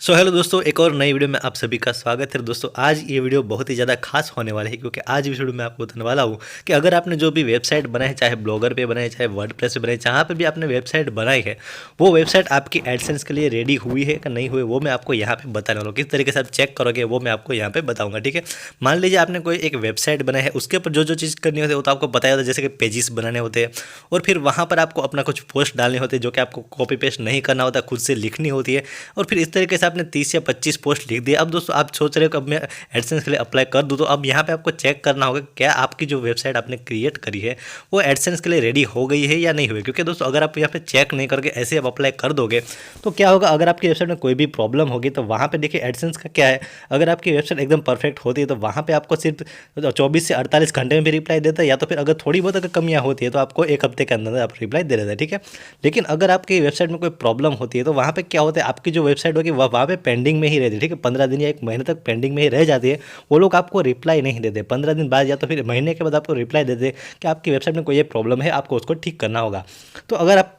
Hello दोस्तों, एक और नई वीडियो में आप सभी का स्वागत है। दोस्तों आज ये वीडियो बहुत ही ज़्यादा खास होने वाली है, क्योंकि आज इस वीडियो में आपको बताने वाला हूँ कि अगर आपने जो भी वेबसाइट बनाए, चाहे ब्लॉगर पे बनाए, चाहे वर्डप्रेस पे बनाए, जहाँ पे भी आपने वेबसाइट बनाई है, वो वेबसाइट आपकी एडसेंस के लिए रेडी हुई है कि नहीं हुई, वो मैं आपको यहाँ पे बताने वाला हूँ। किस तरीके से आप चेक करोगे वो मैं आपको यहाँ पे बताऊँगा, ठीक है। मान लीजिए आपने कोई एक वेबसाइट बनाई है, उसके ऊपर जो जो चीज़ करनी होती है वो तो आपको पता ही होता है, जैसे कि पेजेस बनाने होते हैं और फिर वहाँ पर आपको अपना कुछ पोस्ट डालने होते हैं, जो कि आपको कॉपी पेस्ट नहीं करना होता, खुद से लिखनी होती है। और फिर इस तरीके से आपने 30 या 25 पोस्ट लिख दिया। अब दोस्तों आप सोच रहे हो कि अब मैं एडसेंस के लिए अप्लाई कर दूं, तो अब यहाँ पे आपको चेक करना होगा क्या आपकी जो वेबसाइट आपने क्रिएट करी है वो एडसेंस के लिए रेडी हो गई है या नहीं हुई। क्योंकि दोस्तों अगर आप यहाँ पे चेक नहीं करके ऐसे आप अप्लाई कर दोगे तो क्या होगा, अगर आपकी वेबसाइट में कोई भी प्रॉब्लम होगी तो वहाँ पे देखिए एडसेंस का क्या है, अगर आपकी वेबसाइट एकदम परफेक्ट होती है तो वहाँ पे आपको सिर्फ 24 से 48 घंटे में भी रिप्लाई देता है, या तो फिर अगर थोड़ी बहुत अगर कमियाँ होती है तो आपको एक हफ्ते के अंदर आप रिप्लाई दे देता है, ठीक है। लेकिन अगर आपकी वेबसाइट में कोई प्रॉब्लम होती है तो वहाँ पे क्या होता है, आपकी जो वेबसाइट होगी वहाँ पे पेंडिंग में ही रहती है, ठीक है। 15 दिन या 1 महीने तक पेंडिंग में ही रह जाती है। वो लोग आपको रिप्लाई नहीं देते, 15 दिन बाद या तो फिर महीने के बाद आपको रिप्लाई देते कि आपकी वेबसाइट में कोई ये प्रॉब्लम है, आपको उसको ठीक करना होगा। तो अगर आप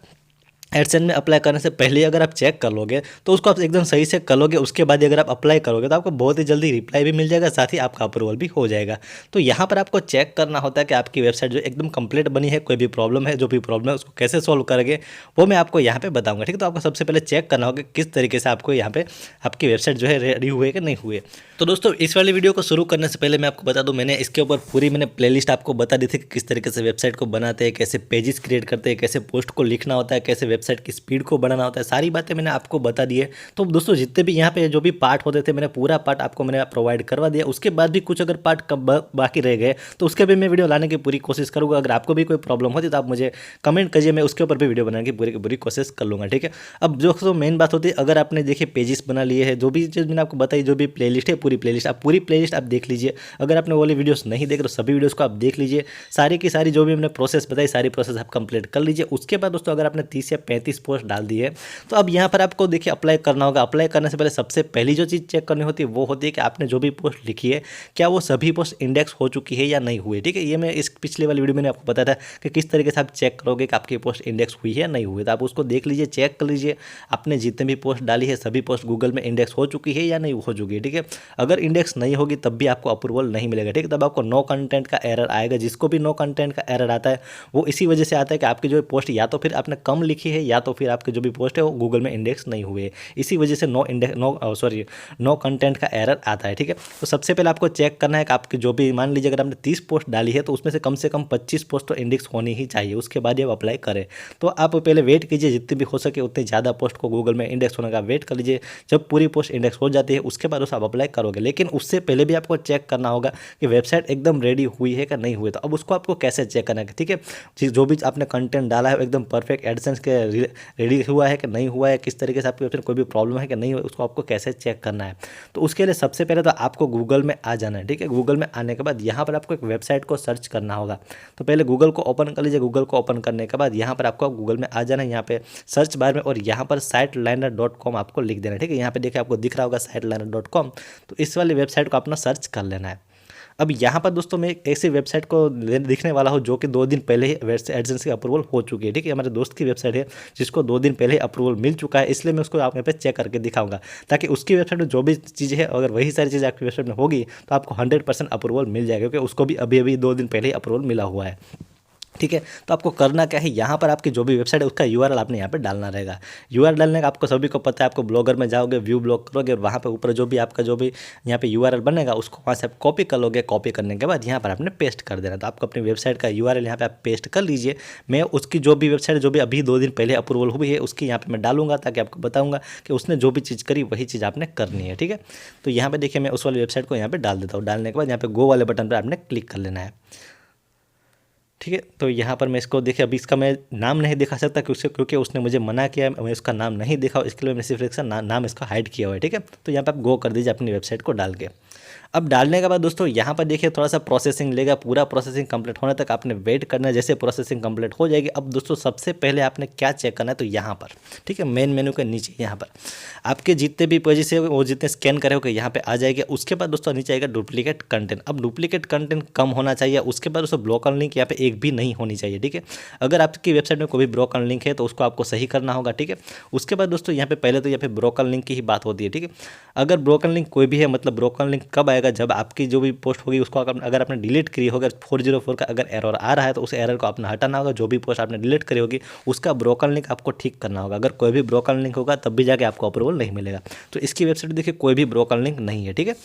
एडसेंस में अप्लाई करने से पहले ही अगर आप चेक कर लोगे तो उसको आप एकदम सही से कर लोगे, उसके बाद अगर आप अप्लाई करोगे तो आपको बहुत ही जल्दी रिप्लाई भी मिल जाएगा, साथ ही आपका अप्रूवल भी हो जाएगा। तो यहाँ पर आपको चेक करना होता है कि आपकी वेबसाइट जो एकदम कंप्लीट बनी है, कोई भी प्रॉब्लम है, जो भी प्रॉब्लम है उसको कैसे सॉल्व करेंगे वो मैं आपको यहाँ पे बताऊंगा, ठीक है। तो आपको सबसे पहले चेक करना होगा किस तरीके से आपको यहाँ पे आपकी वेबसाइट जो है रेडी हुए कि नहीं हुए। तो दोस्तों इस वाली वीडियो को शुरू करने से पहले मैं आपको बता दूं, मैंने इसके ऊपर पूरी प्लेलिस्ट आपको बता दी थी कि किस तरीके से वेबसाइट को बनाते हैं, कैसे पेजेस क्रिएट करते हैं, कैसे पोस्ट को लिखना होता है, कैसे वेबसाइट की स्पीड को बढ़ाना होता है, सारी बातें मैंने आपको बता दी है। तो दोस्तों जितने भी यहाँ पे जो भी पार्ट होते थे मैंने पूरा पार्ट आपको प्रोवाइड करवा दिया। उसके बाद भी कुछ अगर पार्ट बाकी रह गए तो उसके भी मैं वीडियो लाने की पूरी कोशिश करूँगा। अगर आपको भी कोई प्रॉब्लम होती तो आप मुझे कमेंट करिए, मैं उसके ऊपर भी वीडियो बनाने की पूरी कोशिश कर लूँगा, ठीक है। अब जो मेन बात होती है, अगर आपने देखिए पेजेस बना लिए है, जो भी चीज़ मैंने आपको बताई, जो भी प्लेलिस्ट है पूरी प्लेलिस्ट आप देख लीजिए। अगर आपने वो वाली वीडियोस नहीं देखे तो सभी वीडियोस को आप देख लीजिए, सारी की सारी जो भी हमने प्रोसेस बताई सारी प्रोसेस आप कंप्लीट कर लीजिए। उसके बाद दोस्तों अगर आपने 30 या 35 पोस्ट डाल दी है तो अब यहाँ पर आपको देखिए अप्लाई करना होगा। अप्लाई करने से पहले सबसे पहली जो चीज़ चेक करनी होती है वो होती है कि आपने जो भी पोस्ट लिखी है क्या वो सभी पोस्ट इंडेक्स हो चुकी है या नहीं हुई, ठीक है। ये मैं इस पिछले वाली वीडियो में आपको बताया था कि किस तरीके से आप चेक करोगे कि आपकी पोस्ट इंडेक्स हुई है या नहीं हुई। तो आप उसको देख लीजिए, चेक कर लीजिए आपने जितने भी पोस्ट डाली है सभी पोस्ट गूगल में इंडेक्स हो चुकी है या नहीं हो चुकी है, ठीक है। अगर इंडेक्स नहीं होगी तब भी आपको अप्रूवल नहीं मिलेगा, ठीक है। तब आपको नो कंटेंट का एरर आएगा। जिसको भी नो कंटेंट का एरर आता है वो इसी वजह से आता है कि आपकी जो पोस्ट या तो फिर आपने कम लिखी है या तो फिर आपकी जो भी पोस्ट है वो गूगल में इंडेक्स नहीं हुए, इसी वजह से नो कंटेंट का एरर आता है, ठीक है। तो सबसे पहले आपको चेक करना है कि आपकी जो भी, मान लीजिए अगर आपने 30 पोस्ट डाली है तो उसमें से कम 25 पोस्ट तो इंडेक्स होनी ही चाहिए, उसके बाद ही आप अप्लाई करें। तो आप पहले वेट कीजिए, जितनी भी हो सके उतनी ज़्यादा पोस्ट को गूगल में इंडेक्स होने का वेट कर लीजिए। जब पूरी पोस्ट इंडेक्स हो जाती है उसके बाद उसे आप अप्लाई करोगे। लेकिन उससे पहले भी आपको चेक करना होगा कि वेबसाइट एकदम रेडी हुई है कि नहीं हुई। तो अब उसको आपको कैसे चेक करना है, ठीक है। जो भी आपने कंटेंट डाला है एकदम परफेक्ट एडसेंस के रेडी हुआ है कि नहीं हुआ है, किस तरीके से आपकी वेबसाइट कोई भी प्रॉब्लम है कि नहीं हुआ, उसको आपको कैसे चेक करना है। तो उसके लिए सबसे पहले तो आपको गूगल में आ जाना है, ठीक है। गूगल में आने के बाद यहाँ पर आपको एक वेबसाइट को सर्च करना होगा। तो पहले गूगल को ओपन कर लीजिए। गूगल को ओपन करने के बाद यहाँ पर आपको गूगल में आ जाना है, यहाँ पे सर्च बार में, और यहाँ पर siteliner.com आपको लिख देना है, ठीक है। यहाँ पे देखिए आपको दिख रहा होगा siteliner.com, तो इस वाली वेबसाइट को अपना सर्च कर लेना है। अब यहाँ पर दोस्तों मैं एक ऐसी वेबसाइट को दिखने वाला हूँ जो कि 2 दिन पहले ही एडसेंस की अप्रूवल हो चुकी है, ठीक है। हमारे दोस्त की वेबसाइट है जिसको 2 दिन पहले ही अप्रूवल मिल चुका है, इसलिए मैं उसको आप यहाँ पे चेक करके दिखाऊंगा, ताकि उसकी वेबसाइट में जो भी चीज़ है अगर वही सारी चीज़ आपकी वेबसाइट में होगी तो आपको 100% अप्रूवल मिल जाएगा, क्योंकि उसको भी अभी अभी 2 दिन पहले ही अप्रूवल मिला हुआ है, ठीक है। तो आपको करना क्या है, यहाँ पर आपकी जो भी वेबसाइट है उसका यूआरएल आपने यहाँ पे डालना रहेगा। यूआरएल डालने का आपको सभी को पता है, आपको ब्लॉगर में जाओगे, व्यू ब्लॉग करोगे और वहाँ पे ऊपर जो भी आपका जो भी यहाँ पे यूआरएल बनेगा उसको वहाँ से आप कॉपी कर लोगे। कॉपी करने के बाद यहाँ पर आपने पेस्ट कर देना। तो आपको अपनी वेबसाइट का यूआरएल यहाँ पे आप पेस्ट कर लीजिए। मैं उसकी जो भी वेबसाइट जो भी अभी 2 दिन पहले अप्रूवल हुई है उसकी यहाँ पर मैं डालूंगा, ताकि आपको बताऊँगा कि उसने जो भी चीज़ करी वही चीज़ आपने करनी है, ठीक है। तो यहाँ पर देखिए मैं उस वाली वेबसाइट को यहाँ पर डाल देता हूँ। डालने के बाद यहाँ पर गो वाले बटन पर आपने क्लिक कर लेना है, ठीक है। तो यहाँ पर मैं इसको देखिए, अभी इसका मैं नाम नहीं दिखा सकता क्योंकि उसने मुझे मना किया, मैं इसका नाम नहीं दिखा, इसके लिए मैंने सिर्फ इसका नाम इसका हाइड किया हुआ है, ठीक है। तो यहाँ पे आप गो कर दीजिए अपनी वेबसाइट को डाल के। अब डालने के बाद दोस्तों यहाँ पर देखिए थोड़ा सा प्रोसेसिंग लेगा, पूरा प्रोसेसिंग कंप्लीट होने तक आपने वेट करना है। जैसे प्रोसेसिंग कंप्लीट हो जाएगी, अब दोस्तों सबसे पहले आपने क्या चेक करना है, तो यहाँ पर, ठीक है, मेन मेनू के नीचे यहाँ पर आपके जितने भी पेजेस है वो जितने स्कैन करे होगे यहाँ पे आ जाएंगे। उसके बाद दोस्तों नीचे आएगा डुप्लीकेट कंटेंट। अब डुप्लीकेट कंटेंट कम होना चाहिए। उसके बाद दोस्तों ब्लॉकर लिंक यहाँ पे एक भी नहीं होनी चाहिए। ठीक है, अगर आपकी वेबसाइट में कोई भी ब्रोकन लिंक है तो उसको आपको सही करना होगा। ठीक है, उसके बाद दोस्तों यहाँ पे पहले तो यहाँ पे ब्रोकन लिंक की ही बात होती है। ठीक है, अगर ब्रोकन लिंक कोई भी है, मतलब ब्रोकन लिंक कब आएगा, जब आपकी जो भी पोस्ट होगी उसको अगर आपने डिलीट करी होगा, 404 का अगर एरर आ रहा है तो उस एरर को आपने हटाना होगा। जो भी पोस्ट आपने डिलीट करी होगी उसका ब्रोकन लिंक आपको ठीक करना होगा। अगर कोई भी ब्रोकन लिंक होगा तब भी जाके आपको अप्रूवल नहीं मिलेगा। तो इसकी वेबसाइट देखिए कोई भी ब्रोकन लिंक नहीं है। ठीक है,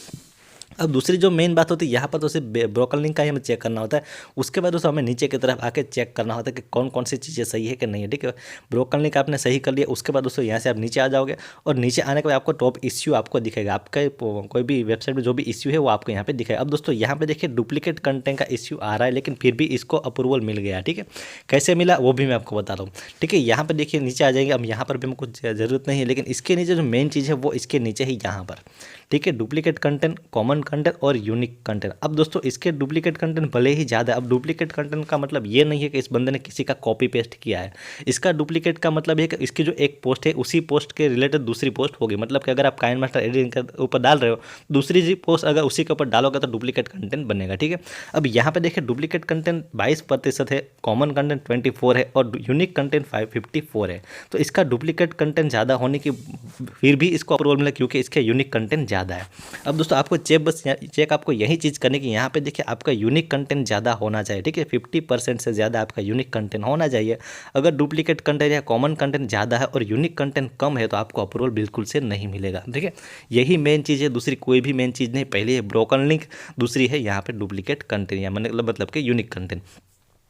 अब दूसरी जो मेन बात होती है यहाँ पर तो सिर्फ ब्रोकन लिंक का ही हमें चेक करना होता है। उसके बाद दोस्तों हमें नीचे की तरफ आके चेक करना होता है कि कौन कौन सी चीज़ें सही है कि नहीं है। ठीक है, ब्रोकन लिंक आपने सही कर लिया, उसके बाद दोस्तों यहाँ से आप नीचे आ जाओगे और नीचे आने के बाद आपको टॉप इश्यू आपको दिखेगा। आपका कोई भी वेबसाइट में जो भी इश्यू है वो आपको यहाँ पे दिखेगा। अब दोस्तों यहाँ पे देखिए डुप्लीकेट कंटेंट का इश्यू आ रहा है, लेकिन फिर भी इसको अप्रूवल मिल गया। ठीक है, कैसे मिला वो भी मैं आपको बता रहा हूँ। ठीक है, यहाँ पर देखिए नीचे आ जाएंगे। अब यहाँ पर भी हमको ज़रूरत नहीं है, लेकिन इसके नीचे जो मेन चीज़ है वो इसके नीचे ही यहाँ पर। ठीक है, डुप्लीकेट कंटेंट, कॉमन कंटेंट और यूनिक कंटेंट। अब दोस्तों इसके डुप्लीकेट कंटेंट भले ही ज़्यादा, अब डुप्लीकेट कंटेंट का मतलब ये नहीं है कि इस बंदे ने किसी का कॉपी पेस्ट किया है। इसका डुप्लीकेट का मतलब है कि इसकी जो एक पोस्ट है उसी पोस्ट के रिलेटेड दूसरी पोस्ट होगी। मतलब कि अगर आप काइन मास्टर एडिटिंग के ऊपर डाल रहे हो, दूसरी जी पोस्ट अगर उसी के ऊपर डालोगे तो डुप्लीकेट कंटेंट बनेगा। ठीक है, अब यहाँ पे देखिए डुप्लीकेट कंटेंट 22% है, कॉमन कंटेंट 24 है और यूनिक कंटेंट 54 है। तो इसका डुप्लीकेट कंटेंट ज़्यादा होने की फिर भी इसको अप्रूवल मिला क्योंकि इसके यूनिक कंटेंट ज़्यादा है। अब दोस्तों आपको चेक आपको यही चीज़ करने की, यहाँ पे देखिए आपका यूनिक कंटेंट ज़्यादा होना चाहिए। ठीक है, 50% से ज़्यादा आपका यूनिक कंटेंट होना चाहिए। अगर डुप्लीकेट कंटेंट या कॉमन कंटेंट ज़्यादा है और यूनिक कंटेंट कम है तो आपको अप्रूवल बिल्कुल से नहीं मिलेगा। ठीक है, यही मेन चीज़ है, दूसरी कोई भी मेन चीज़ नहीं। पहली है ब्रोकन लिंक, दूसरी है यहाँ पे डुप्लीकेट कंटेंट या मतलब कि यूनिक कंटेंट।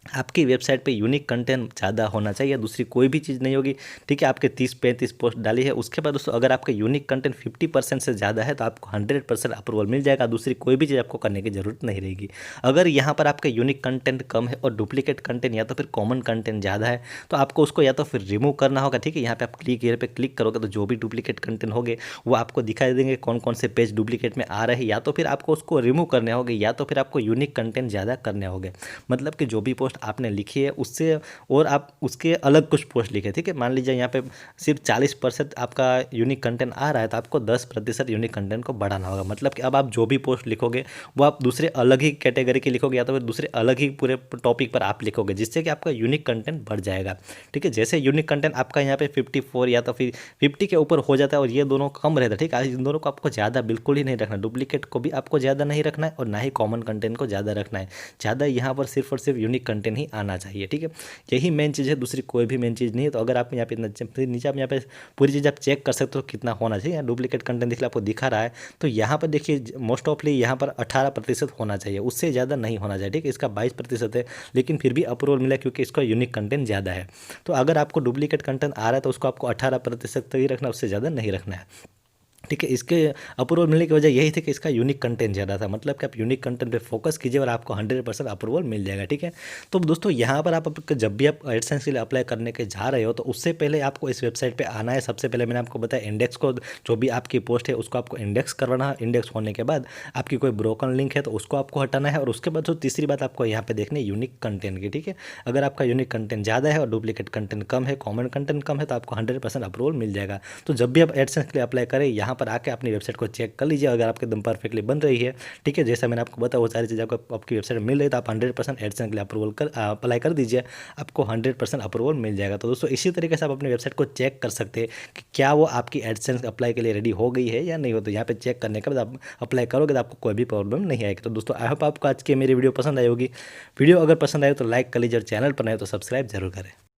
आपकी वेबसाइट पे यूनिक कंटेंट ज़्यादा होना चाहिए, दूसरी कोई भी चीज़ नहीं होगी। ठीक है, आपके 30-35 पोस्ट डाली है, उसके बाद दोस्तों अगर आपका यूनिक कंटेंट 50% से ज़्यादा है तो आपको 100% अप्रूवल मिल जाएगा। दूसरी कोई भी चीज़ आपको करने की ज़रूरत नहीं रहेगी। अगर यहाँ पर आपका यूनिक कंटेंट कम है और डुप्लीकेट कंटेंट या तो फिर कॉमन कंटेंट ज़्यादा है तो आपको उसको या तो फिर रिमूव करना होगा। ठीक है, यहाँ पर आप क्लिक एयर पर क्लिक करोगे तो जो भी डुप्लीकेट कंटेंट होंगे वो आपको दिखाई देंगे, कौन कौन से पेज डुप्लीकेट में आ रहे हैं। या तो फिर आपको उसको रिमूव करने होंगे या तो फिर आपको यूनिक कंटेंट ज़्यादा करने होंगे। मतलब कि जो भी पोस्ट आपने लिखी है उससे और आप उसके अलग कुछ पोस्ट लिखे। ठीक है, मान लीजिए यहाँ पे सिर्फ 40% आपका यूनिक कंटेंट आ रहा है तो आपको 10% यूनिक कंटेंट को बढ़ाना होगा। मतलब कि अब आप जो भी पोस्ट लिखोगे वो आप दूसरे अलग ही कैटेगरी के लिखोगे या तो फिर दूसरे अलग ही पूरे टॉपिक पर आप लिखोगे, जिससे कि आपका यूनिक कंटेंट बढ़ जाएगा। ठीक है, जैसे यूनिक कंटेंट आपका यहाँ पे 54 या तो फिर 50 के ऊपर हो जाता है और ये दोनों कम रहता है। ठीक है, इन दोनों को आपको ज़्यादा बिल्कुल ही नहीं रखना, डुप्लीकेट को भी आपको ज़्यादा नहीं रखना है और ना ही कॉमन कंटेंट को ज़्यादा रखना है। ज़्यादा यहाँ पर सिर्फ और सिर्फ यूनिक कंटेंट ही आना चाहिए। ठीक है, यही मेन चीज़ है, दूसरी कोई भी मेन चीज़ नहीं है। तो अगर आप यहाँ पे नीचे आप यहाँ पे पूरी चीज़ आप चेक कर सकते हो कितना होना चाहिए। डुप्लीकेट कंटेंट देखिए आपको दिखा रहा है तो यहाँ पर देखिए मोस्ट ऑफली यहाँ पर 18% होना चाहिए, उससे ज़्यादा नहीं होना चाहिए। ठीक है, इसका 22% है लेकिन फिर भी अप्रूवल मिला क्योंकि इसका यूनिक कंटेंट ज़्यादा है। तो अगर आपको डुप्लीकेट कंटेंट आ रहा है तो उसको आपको 18% तक ही रखना, उससे ज़्यादा नहीं रखना है। ठीक है, इसके अप्रूवल मिलने की वजह यही थी कि इसका यूनिक कंटेंट ज़्यादा था। मतलब कि आप यूनिक कंटेंट पे फोकस कीजिए और आपको 100% अप्रूवल मिल जाएगा। ठीक है, तो दोस्तों यहाँ पर आप जब भी आप एडसेंस के लिए अप्लाई करने के जा रहे हो तो उससे पहले आपको इस वेबसाइट पे आना है। सबसे पहले मैंने आपको बताया इंडेक्स को, जो भी आपकी पोस्ट है उसको आपको इंडेक्स करवाना है। इंडेक्स होने के बाद आपकी कोई ब्रोकन लिंक है तो उसको आपको हटाना है और उसके बाद जो तीसरी बात आपको यहाँ पर देखनी है यूनिक कंटेंट की। ठीक है, अगर आपका यूनिक कंटेंट ज़्यादा है और डुप्लीकेट कंटेंट कम है, कॉमन कंटेंट कम है तो आपको 100% अप्रूवल मिल जाएगा। तो जब भी आप एडसेंस के लिए अप्लाई करें यहाँ पर आके अपनी वेबसाइट को चेक कर लीजिए अगर आपके एकदम परफेक्टली बन रही है। ठीक है, जैसा मैंने आपको बताया वो सारी चीज़ आपको आपकी वेबसाइट में मिल रही है तो आप 100% एडसेंस के लिए अप्रूवल अप्लाई कर दीजिए, आपको 100% अप्रूवल मिल जाएगा। तो दोस्तों इसी तरीके से आप अपनी वेबसाइट को चेक कर सकते हैं कि क्या वो आपकी एडसेंस अप्लाई के लिए रेडी हो गई है या नहीं हो। तो यहाँ पे चेक करने के बाद आप अप्लाई करोगे तो आपको कोई भी प्रॉब्लम नहीं आएगी। तो दोस्तों आई होप आपको आज की मेरी वीडियो पसंद आई होगी। वीडियो अगर पसंद आए तो लाइक कर लीजिए और चैनल पर नए तो सब्सक्राइब जरूर करें।